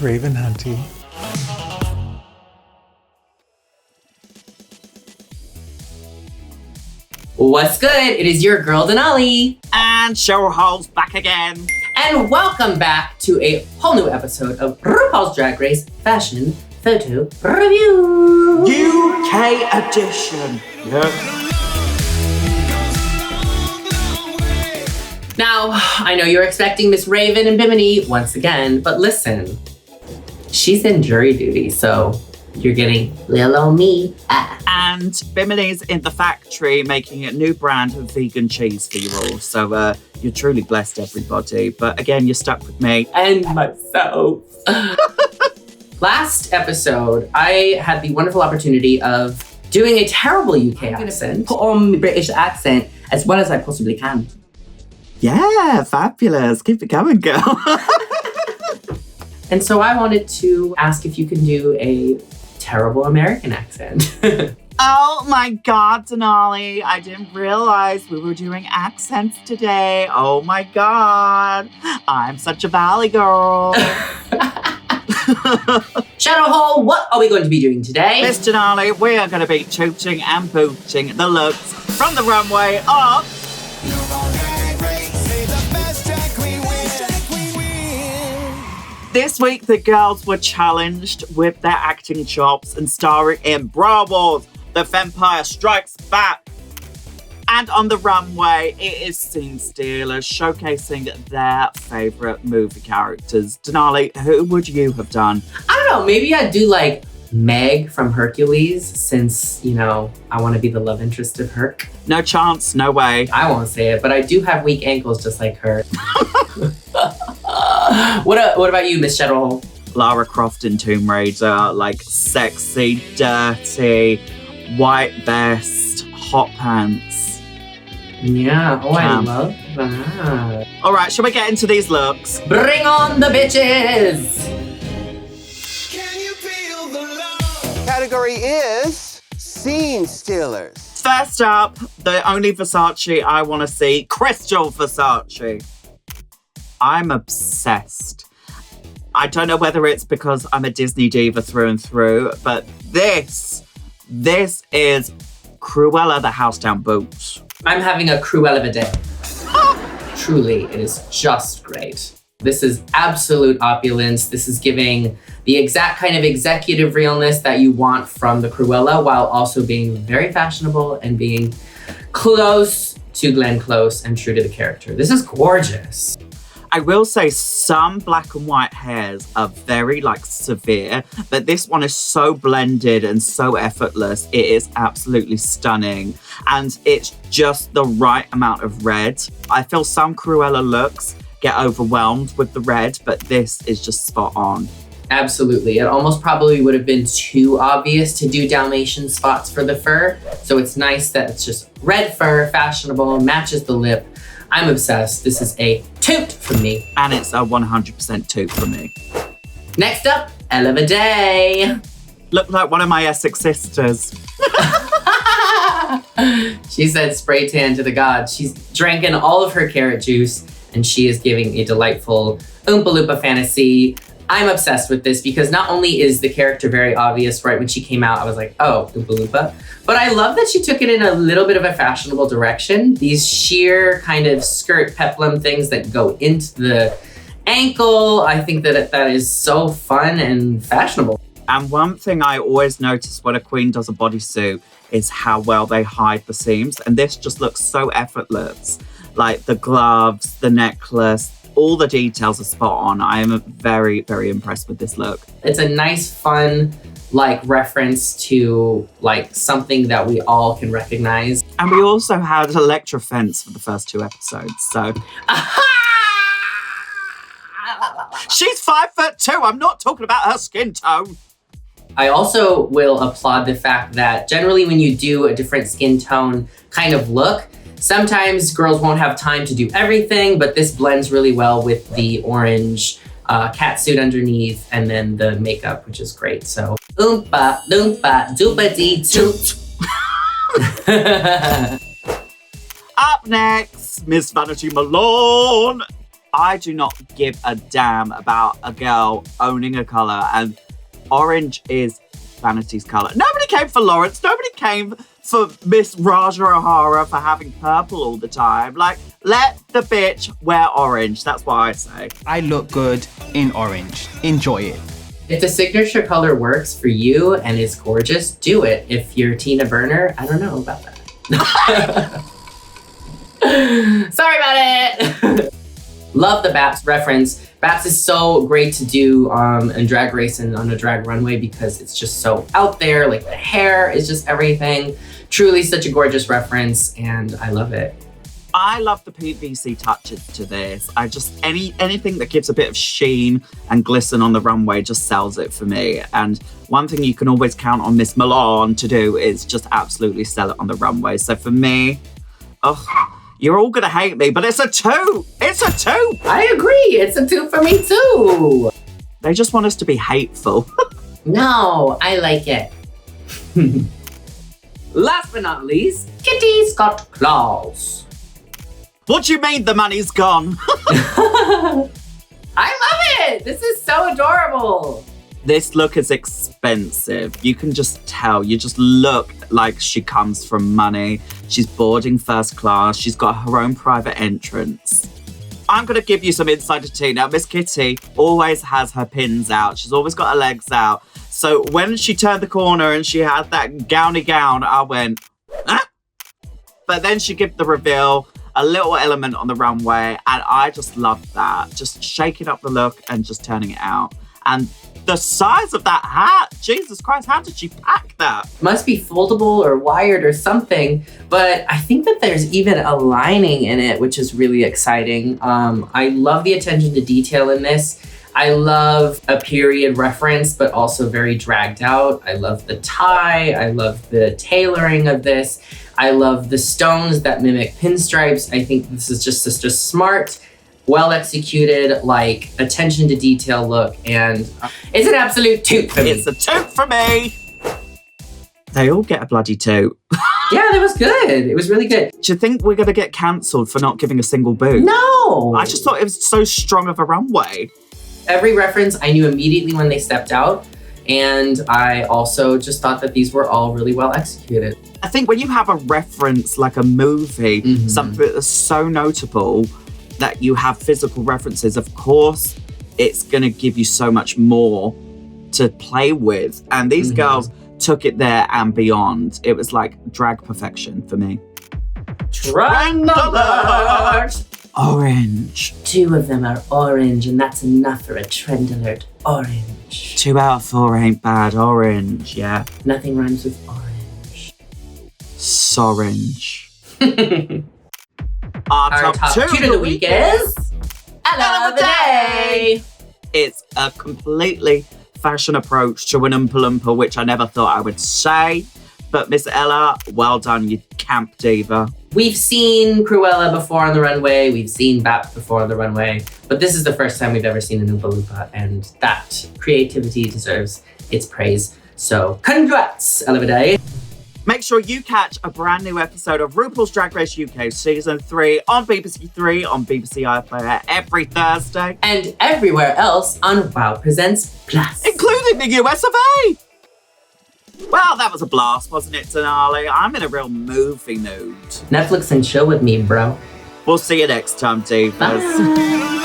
Raven Hunty. What's good? It is your girl Denali. And Showhole's back again. And welcome back to a whole new episode of RuPaul's Drag Race Fashion Photo Review. UK edition. Yeah. Now, I know you're expecting Miss Raven and Bimini once again, but listen, she's in jury duty, so you're getting little old me. And Bimini's in the factory making a new brand of vegan cheese for you all. So you're truly blessed, everybody. But again, you're stuck with me. And myself. Last episode, I had the wonderful opportunity of doing a terrible UK accent. Put on my British accent as well as I possibly can. Yeah, fabulous. Keep it going, girl. And so I wanted to ask if you can do a terrible American accent. Oh my God, Denali. I didn't realize we were doing accents today. Oh my God. I'm such a valley girl. Shadow Hole, what are we going to be doing today? Miss Denali, we are going to be tooting and booting the looks from the runway up. This week, the girls were challenged with their acting chops and starring in RuPaul's The Vampire Strikes Back. And on the runway, it is scene stealers showcasing their favourite movie characters. Denali, who would you have done? I don't know, maybe I'd do like Meg from Hercules, since, you know, I want to be the love interest of Herc. No chance, no way. I won't say it, but I do have weak ankles just like her. What about you, Miss Shadow Hole? Lara Croft in Tomb Raider, like sexy, dirty, white vest, hot pants. Yeah, oh, I Cam. love that. All right, shall we get into these looks? Bring on the bitches! Can you feel the love? Category is Scene Stealers. First up, the only Versace I want to see, Krystal Versace. I'm obsessed. I don't know whether it's because I'm a Disney diva through and through, but this is Cruella the Housetown Boots. I'm having a Cruella of a day. Truly, it is just great. This is absolute opulence. This is giving the exact kind of executive realness that you want from the Cruella, while also being very fashionable and being close to Glenn Close and true to the character. This is gorgeous. I will say some black and white hairs are very severe, but this one is so blended and so effortless. It is absolutely stunning. And it's just the right amount of red. I feel some Cruella looks get overwhelmed with the red, but this is just spot on. Absolutely. It almost probably would have been too obvious to do Dalmatian spots for the fur. So it's nice that it's just red fur, fashionable, matches the lip. I'm obsessed. This is a toot from me. And it's a 100% toot for me. Next up, Elle of a Day. Look like one of my Essex sisters. She said spray tan to the gods. She's drinking all of her carrot juice and she is giving a delightful Oompa Loompa fantasy. I'm obsessed with this because not only is the character very obvious, right when she came out, I was like, oh, Oompa Loompa. But I love that she took it in a little bit of a fashionable direction. These sheer kind of skirt peplum things that go into the ankle. I think that is so fun and fashionable. And one thing I always notice when a queen does a bodysuit is how well they hide the seams. And this just looks so effortless. Like the gloves, the necklace, all the details are spot on. I am very, very impressed with this look. It's a nice, fun, reference to something that we all can recognize. And we also had Electra Fence for the first 2 episodes, so. She's 5'2". I'm not talking about her skin tone. I also will applaud the fact that generally when you do a different skin tone kind of look, sometimes girls won't have time to do everything, but this blends really well with the orange catsuit underneath and then the makeup, which is great. So, oompa, loompa, doopa-dee toot. Up next, Miss Vanity Milan. I do not give a damn about a girl owning a colour, and orange is Vanity's colour. Nobody came for Lawrence. Nobody came for Miss Raja O'Hara for having purple all the time. Like, let the bitch wear orange. That's what I say. I look good in orange. Enjoy it. If the signature color works for you and is gorgeous, do it. If you're Tina Burner, I don't know about that. Sorry about it. Love the Baps reference. Baps is so great to do in Drag Race and on a drag runway because it's just so out there. Like the hair is just everything. Truly such a gorgeous reference, and I love it. I love the PVC touches to this. I just, anything that gives a bit of sheen and glisten on the runway just sells it for me. And one thing you can always count on Miss Milan to do is just absolutely sell it on the runway. So for me, you're all gonna hate me, but it's a 2. It's a 2. I agree. It's a 2 for me too. They just want us to be hateful. No, I like it. Last but not least, Kitty Scott-Claus. What do you mean the money's gone? I love it. This is so adorable. This look is expensive. You can just tell. You just look like she comes from money. She's boarding first class. She's got her own private entrance. I'm going to give you some insider tea. Now, Miss Kitty always has her pins out. She's always got her legs out. So when she turned the corner and she had that gowny gown, I went, ah! But then she gave the reveal, a little element on the runway, and I just loved that. Just shaking up the look and just turning it out. And the size of that hat, Jesus Christ, how did she pack that? Must be foldable or wired or something, but I think that there's even a lining in it, which is really exciting. I love the attention to detail in this. I love a period reference, but also very dragged out. I love the tie. I love the tailoring of this. I love the stones that mimic pinstripes. I think this is just such a smart, well executed, like attention to detail look, and it's an absolute toot for me. It's a toot for me. They all get a bloody toot. Yeah, that was good. It was really good. Do you think we're going to get cancelled for not giving a single boot? No! I just thought it was so strong of a runway. Every reference I knew immediately when they stepped out, and I also just thought that these were all really well executed. I think when you have a reference like a movie, something that's so notable that you have physical references, of course, it's going to give you so much more to play with. And these girls took it there and beyond. It was like drag perfection for me. Trend alert! Orange. 2 of them are orange, and that's enough for a trend alert. Orange. 2 out of 4 ain't bad. Orange, yeah. Nothing rhymes with orange. Sorange. Our top 2 of the week is Ella of the Day. It's a completely fashion approach to an Oompa Loompa, which I never thought I would say. But Miss Ella, well done, you camp diva. We've seen Cruella before on the runway. We've seen Bap before on the runway. But this is the first time we've ever seen an Oompa Loompa, and that creativity deserves its praise. So congrats, Ella of the Day. Make sure you catch a brand new episode of RuPaul's Drag Race UK Season 3 on BBC 3 on BBC iPlayer every Thursday. And everywhere else on WoW Presents Plus. Including the US of A! Well, that was a blast, wasn't it, Denali? I'm in a real movie mood. Netflix and chill with me, bro. We'll see you next time, divas. Bye.